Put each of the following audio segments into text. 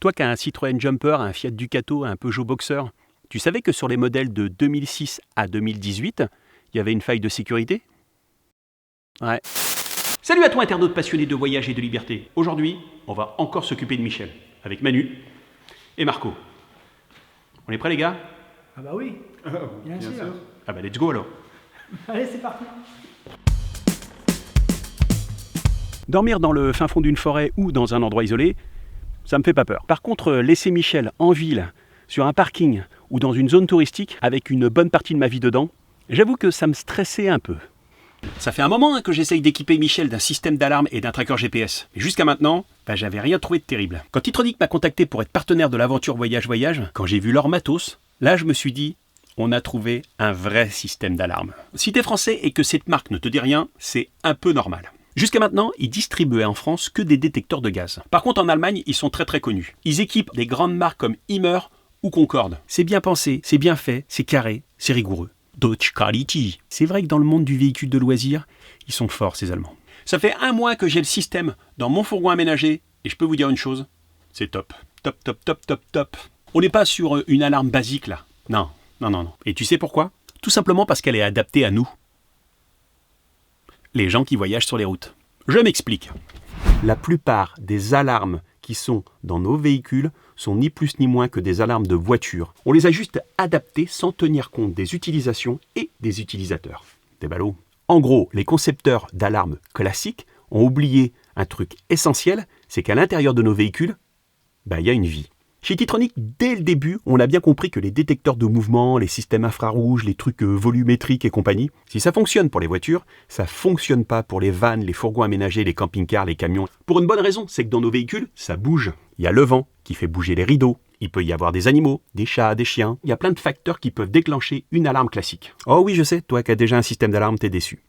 Toi qui as un Citroën Jumper, un Fiat Ducato, un Peugeot Boxer, tu savais que sur les modèles de 2006 à 2018, il y avait une faille de sécurité? Ouais. Salut à toi internaute passionné de voyage et de liberté. Aujourd'hui, on va encore s'occuper de Michel, avec Manu et Marco. On est prêts les gars? Ah bah oui, bien sûr. Ah bah let's go alors. Allez, c'est parti. Dormir dans le fin fond d'une forêt ou dans un endroit isolé, ça me fait pas peur. Par contre, laisser Michel en ville, sur un parking ou dans une zone touristique avec une bonne partie de ma vie dedans, j'avoue que ça me stressait un peu. Ça fait un moment que j'essaye d'équiper Michel d'un système d'alarme et d'un tracker GPS. Mais jusqu'à maintenant, j'avais rien trouvé de terrible. Quand Titronic m'a contacté pour être partenaire de l'aventure Voyage, quand j'ai vu leur matos, là je me suis dit, on a trouvé un vrai système d'alarme. Si t'es français et que cette marque ne te dit rien, c'est un peu normal. Jusqu'à maintenant, ils distribuaient en France que des détecteurs de gaz. Par contre, en Allemagne, ils sont très connus. Ils équipent des grandes marques comme Immer ou Concorde. C'est bien pensé, c'est bien fait, c'est carré, c'est rigoureux. Deutsche Quality. C'est vrai que dans le monde du véhicule de loisirs, ils sont forts ces Allemands. Ça fait un mois que j'ai le système dans mon fourgon aménagé et je peux vous dire une chose, c'est top. Top, top, top, top, top. On n'est pas sur une alarme basique là. Non. Et tu sais pourquoi? Tout simplement parce qu'elle est adaptée à nous. Les gens qui voyagent sur les routes. Je m'explique. La plupart des alarmes qui sont dans nos véhicules sont ni plus ni moins que des alarmes de voiture. On les a juste adaptées sans tenir compte des utilisations et des utilisateurs. Des ballots. En gros, les concepteurs d'alarmes classiques ont oublié un truc essentiel, c'est qu'à l'intérieur de nos véhicules, il y a une vie. Chez Titronic, dès le début, on a bien compris que les détecteurs de mouvement, les systèmes infrarouges, les trucs volumétriques et compagnie, si ça fonctionne pour les voitures, ça fonctionne pas pour les vannes, les fourgons aménagés, les camping-cars, les camions. Pour une bonne raison, c'est que dans nos véhicules, ça bouge. Il y a le vent qui fait bouger les rideaux. Il peut y avoir des animaux, des chats, des chiens. Il y a plein de facteurs qui peuvent déclencher une alarme classique. Oh oui, je sais, toi qui as déjà un système d'alarme, t'es déçu.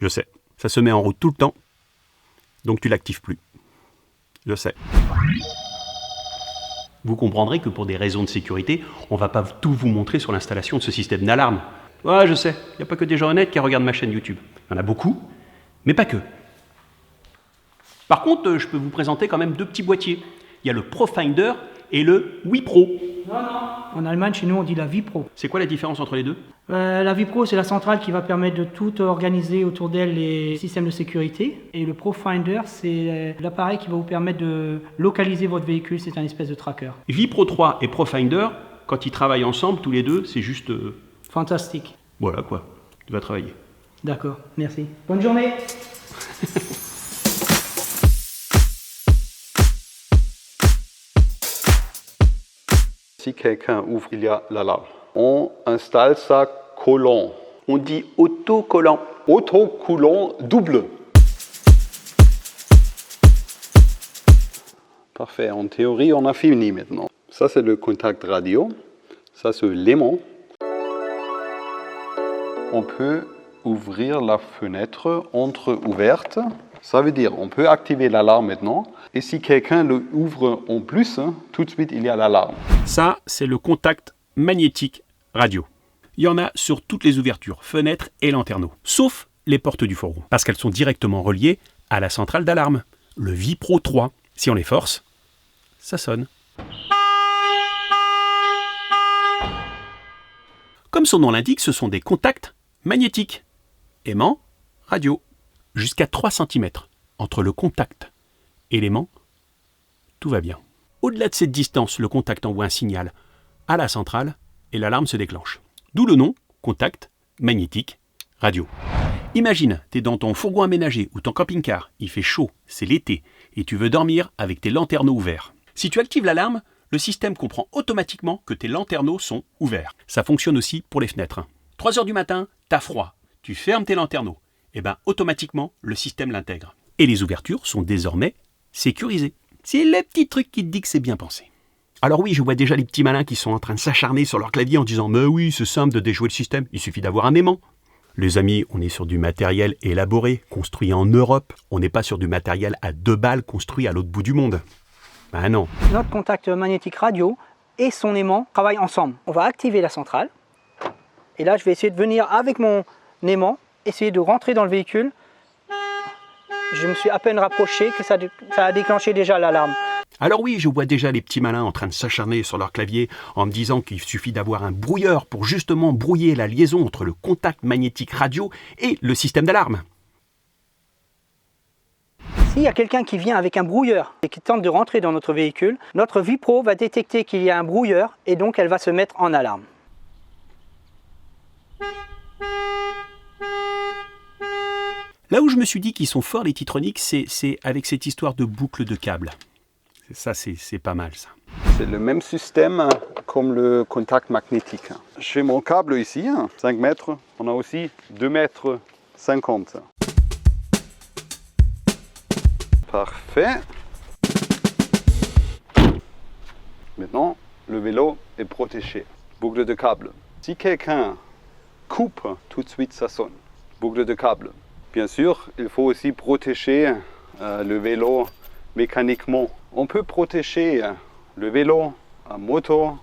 Je sais, ça se met en route tout le temps, donc tu l'actives plus. Je sais. Vous comprendrez que pour des raisons de sécurité, on ne va pas tout vous montrer sur l'installation de ce système d'alarme. Ouais, je sais, il n'y a pas que des gens honnêtes qui regardent ma chaîne YouTube. Il y en a beaucoup, mais pas que. Par contre, je peux vous présenter quand même deux petits boîtiers. Il y a le ProFinder et le WiPro. Non. En Allemagne, chez nous, on dit la ViPro. C'est quoi la différence entre les deux? La ViPro, c'est la centrale qui va permettre de tout organiser autour d'elle les systèmes de sécurité. Et le ProFinder, c'est l'appareil qui va vous permettre de localiser votre véhicule. C'est un espèce de tracker. ViPro 3 et ProFinder, quand ils travaillent ensemble, tous les deux, c'est juste... Fantastique. Voilà quoi, tu vas travailler. D'accord, merci. Bonne journée. Si quelqu'un ouvre, il y a l'alarme. On installe ça collant. On dit autocollant. Autocollant double. Parfait. En théorie, on a fini maintenant. Ça, c'est le contact radio. Ça, c'est l'aimant. On peut ouvrir la fenêtre entre-ouverte. Ça veut dire on peut activer l'alarme maintenant. Et si quelqu'un le ouvre en plus, tout de suite, il y a l'alarme. Ça, c'est le contact magnétique radio. Il y en a sur toutes les ouvertures, fenêtres et lanterneaux, sauf les portes du fourgon, parce qu'elles sont directement reliées à la centrale d'alarme, le ViPro 3. Si on les force, ça sonne. Comme son nom l'indique, ce sont des contacts magnétiques. Aimant, radio. Jusqu'à 3 cm entre le contact et l'aimant, tout va bien. Au-delà de cette distance, le contact envoie un signal à la centrale et l'alarme se déclenche. D'où le nom, contact magnétique radio. Imagine, tu es dans ton fourgon aménagé ou ton camping-car, il fait chaud, c'est l'été, et tu veux dormir avec tes lanterneaux ouverts. Si tu actives l'alarme, le système comprend automatiquement que tes lanterneaux sont ouverts. Ça fonctionne aussi pour les fenêtres. 3 h du matin, t'as froid, tu fermes tes lanterneaux. Automatiquement, le système l'intègre. Et les ouvertures sont désormais sécurisées. C'est le petit truc qui te dit que c'est bien pensé. Alors oui, je vois déjà les petits malins qui sont en train de s'acharner sur leur clavier en disant « Mais oui, c'est simple de déjouer le système, il suffit d'avoir un aimant ». Les amis, on est sur du matériel élaboré, construit en Europe. On n'est pas sur du matériel à 2 balles construit à l'autre bout du monde. Ben non. Notre contact magnétique radio et son aimant travaillent ensemble. On va activer la centrale. Et là, je vais essayer de venir avec mon aimant, essayer de rentrer dans le véhicule. Je me suis à peine rapproché que ça a déclenché déjà l'alarme. Alors oui, je vois déjà les petits malins en train de s'acharner sur leur clavier en me disant qu'il suffit d'avoir un brouilleur pour justement brouiller la liaison entre le contact magnétique radio et le système d'alarme. S'il y a quelqu'un qui vient avec un brouilleur et qui tente de rentrer dans notre véhicule, notre VIPRO va détecter qu'il y a un brouilleur et donc elle va se mettre en alarme. Là où je me suis dit qu'ils sont forts les Titronic, c'est avec cette histoire de boucle de câble. Ça, c'est pas mal ça. C'est le même système comme le contact magnétique. Chez mon câble ici, 5 mètres, on a aussi 2 mètres 50. Parfait. Maintenant, le vélo est protégé. Boucle de câble. Si quelqu'un coupe, tout de suite ça sonne. Boucle de câble. Bien sûr, il faut aussi protéger le vélo mécaniquement. On peut protéger le vélo, un moto,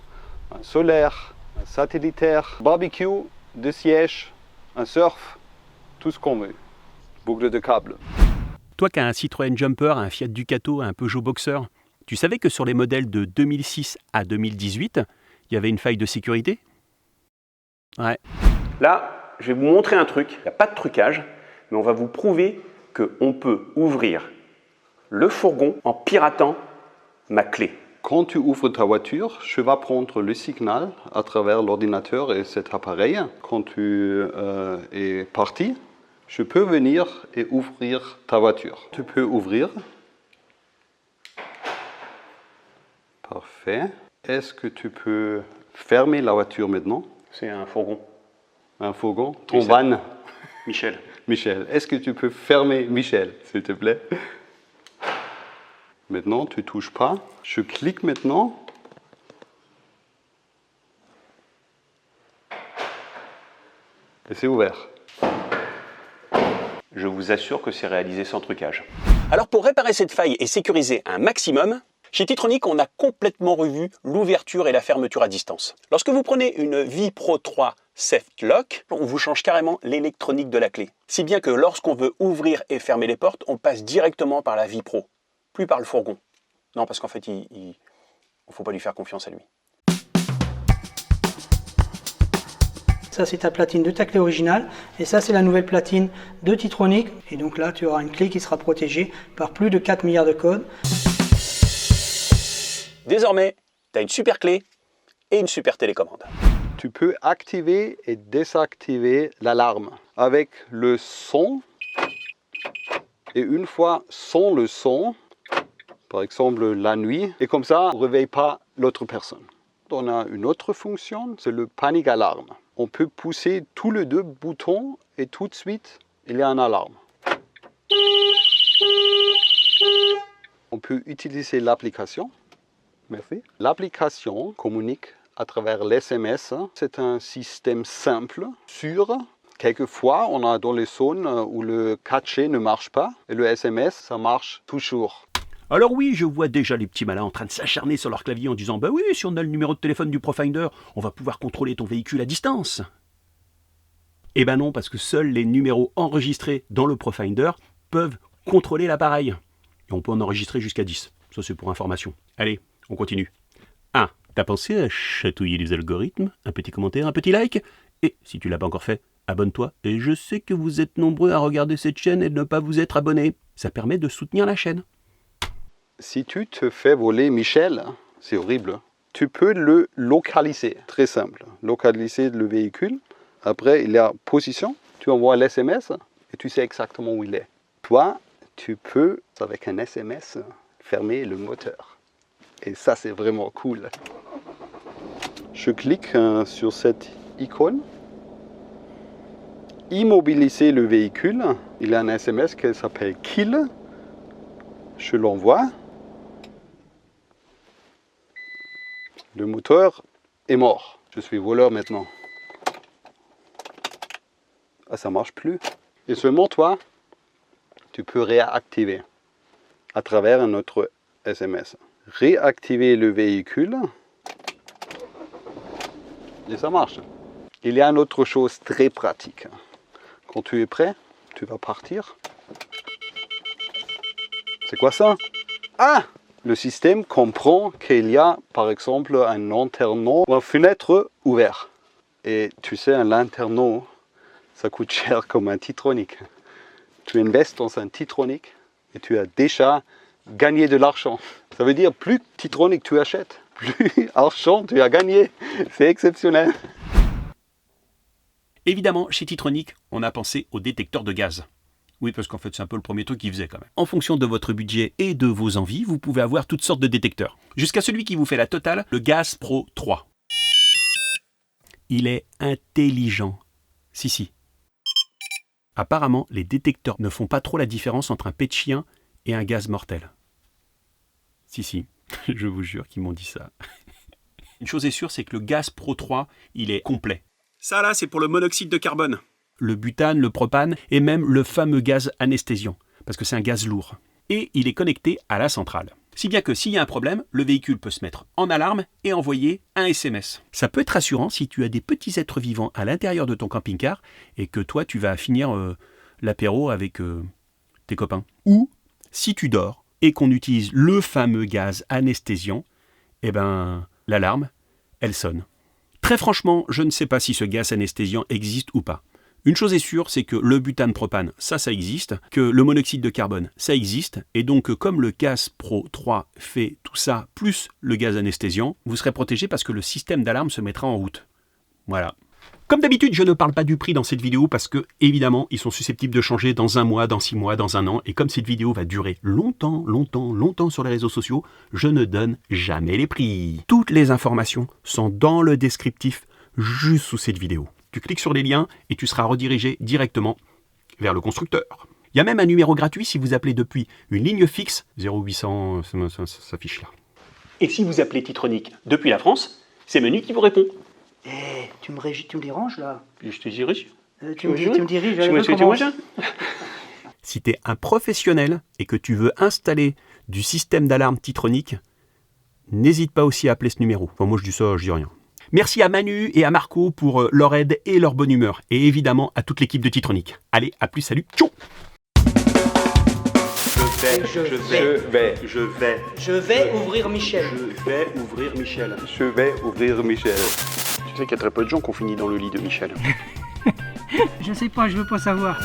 un solaire, un satellitaire, barbecue, de siège, un surf, tout ce qu'on veut. Boucle de câble. Toi qui as un Citroën Jumper, un Fiat Ducato, un Peugeot Boxer, tu savais que sur les modèles de 2006 à 2018, il y avait une faille de sécurité ? Ouais. Là, je vais vous montrer un truc. Il n'y a pas de trucage, mais on va vous prouver qu'on peut ouvrir le fourgon en piratant ma clé. Quand tu ouvres ta voiture, je vais prendre le signal à travers l'ordinateur et cet appareil. Quand tu es parti, je peux venir et ouvrir ta voiture. Tu peux ouvrir. Parfait. Est-ce que tu peux fermer la voiture maintenant? C'est un fourgon. Un fourgon? Ton Oui, van? Michel. Michel, est-ce que tu peux fermer Michel, s'il te plaît? Maintenant, tu ne touches pas. Je clique maintenant. Et c'est ouvert. Je vous assure que c'est réalisé sans trucage. Alors pour réparer cette faille et sécuriser un maximum, chez Titronic, on a complètement revu l'ouverture et la fermeture à distance. Lorsque vous prenez une VIPRO 3 Safe Lock, on vous change carrément l'électronique de la clé. Si bien que lorsqu'on veut ouvrir et fermer les portes, on passe directement par la VIPRO, plus par le fourgon. Non, parce qu'en fait, il ne faut pas lui faire confiance à lui. Ça, c'est ta platine de ta clé originale. Et ça, c'est la nouvelle platine de Titronic. Et donc là, tu auras une clé qui sera protégée par plus de 4 milliards de codes. Désormais, tu as une super clé et une super télécommande. Tu peux activer et désactiver l'alarme avec le son. Et une fois sans le son, par exemple la nuit, et comme ça, on ne réveille pas l'autre personne. On a une autre fonction, c'est le panic alarme. On peut pousser tous les deux boutons et tout de suite, il y a une alarme. On peut utiliser l'application. Merci. L'application communique à travers l'SMS. C'est un système simple, sûr. Quelquefois, on a dans les zones où le 4G ne marche pas et le SMS, ça marche toujours. Alors oui, je vois déjà les petits malins en train de s'acharner sur leur clavier en disant « Bah oui, si on a le numéro de téléphone du Profinder, on va pouvoir contrôler ton véhicule à distance !» Eh ben non, parce que seuls les numéros enregistrés dans le Profinder peuvent contrôler l'appareil. Et on peut en enregistrer jusqu'à 10. Ça, c'est pour information. Allez, on continue. 1. T'as pensé à chatouiller les algorithmes? Un petit commentaire, un petit like? Et si tu l'as pas encore fait, abonne-toi. Et je sais que vous êtes nombreux à regarder cette chaîne et ne pas vous être abonnés. Ça permet de soutenir la chaîne. Si tu te fais voler Michel, c'est horrible, tu peux le localiser. Très simple. Localiser le véhicule. Après, il y a position. Tu envoies l'SMS et tu sais exactement où il est. Toi, tu peux, avec un SMS, fermer le moteur. Et ça, c'est vraiment cool. Je clique sur cette icône. Immobiliser le véhicule. Il y a un SMS qui s'appelle Kill. Je l'envoie. Le moteur est mort. Je suis voleur maintenant. Ah, ça ne marche plus. Et seulement toi, tu peux réactiver à travers un autre SMS. Réactiver le véhicule. Et ça marche. Il y a une autre chose très pratique. Quand tu es prêt, tu vas partir. C'est quoi ça? Ah! Le système comprend qu'il y a par exemple un lanterneau ou une fenêtre ouverte. Et tu sais, un lanterneau, ça coûte cher comme un Titronic. Tu investis dans un Titronic et tu as déjà gagné de l'argent. Ça veut dire plus Titronic tu achètes, plus argent tu as gagné. C'est exceptionnel. Évidemment, chez Titronic, on a pensé au détecteur de gaz. Oui, parce qu'en fait, c'est un peu le premier truc qu'ils faisaient quand même. En fonction de votre budget et de vos envies, vous pouvez avoir toutes sortes de détecteurs. Jusqu'à celui qui vous fait la totale, le Gas Pro 3. Il est intelligent. Si. Apparemment, les détecteurs ne font pas trop la différence entre un pet de chien et un gaz mortel. Si, je vous jure qu'ils m'ont dit ça. Une chose est sûre, c'est que le Gas Pro 3, il est complet. Ça là, c'est pour le monoxyde de carbone. Le butane, le propane et même le fameux gaz anesthésiant, parce que c'est un gaz lourd. Et il est connecté à la centrale. Si bien que s'il y a un problème, le véhicule peut se mettre en alarme et envoyer un SMS. Ça peut être rassurant si tu as des petits êtres vivants à l'intérieur de ton camping-car et que toi tu vas finir l'apéro avec tes copains. Ou si tu dors et qu'on utilise le fameux gaz anesthésiant, l'alarme, elle sonne. Très franchement, je ne sais pas si ce gaz anesthésiant existe ou pas. Une chose est sûre, c'est que le butane-propane, ça existe, que le monoxyde de carbone, ça existe, et donc comme le Gas Pro 3 fait tout ça, plus le gaz anesthésiant, vous serez protégé parce que le système d'alarme se mettra en route. Voilà. Comme d'habitude, je ne parle pas du prix dans cette vidéo parce que, évidemment, ils sont susceptibles de changer dans 1 mois, dans 6 mois, dans 1 an, et comme cette vidéo va durer longtemps sur les réseaux sociaux, je ne donne jamais les prix. Toutes les informations sont dans le descriptif juste sous cette vidéo. Tu cliques sur les liens et tu seras redirigé directement vers le constructeur. Il y a même un numéro gratuit si vous appelez depuis une ligne fixe, 0800, ça s'affiche là. Et si vous appelez Titronic depuis la France, c'est Manu qui vous répond. Tu me déranges là. Je te dirige. Tu me diriges. Si tu es un professionnel et que tu veux installer du système d'alarme Titronic, n'hésite pas aussi à appeler ce numéro. Enfin, moi je dis ça, je dis rien. Merci à Manu et à Marco pour leur aide et leur bonne humeur. Et évidemment à toute l'équipe de Titronic. Allez, à plus, salut, ciao. Je vais ouvrir Michel. Je vais ouvrir Michel. Tu sais qu'il y a très peu de gens qui ont fini dans le lit de Michel. Je sais pas, je veux pas savoir.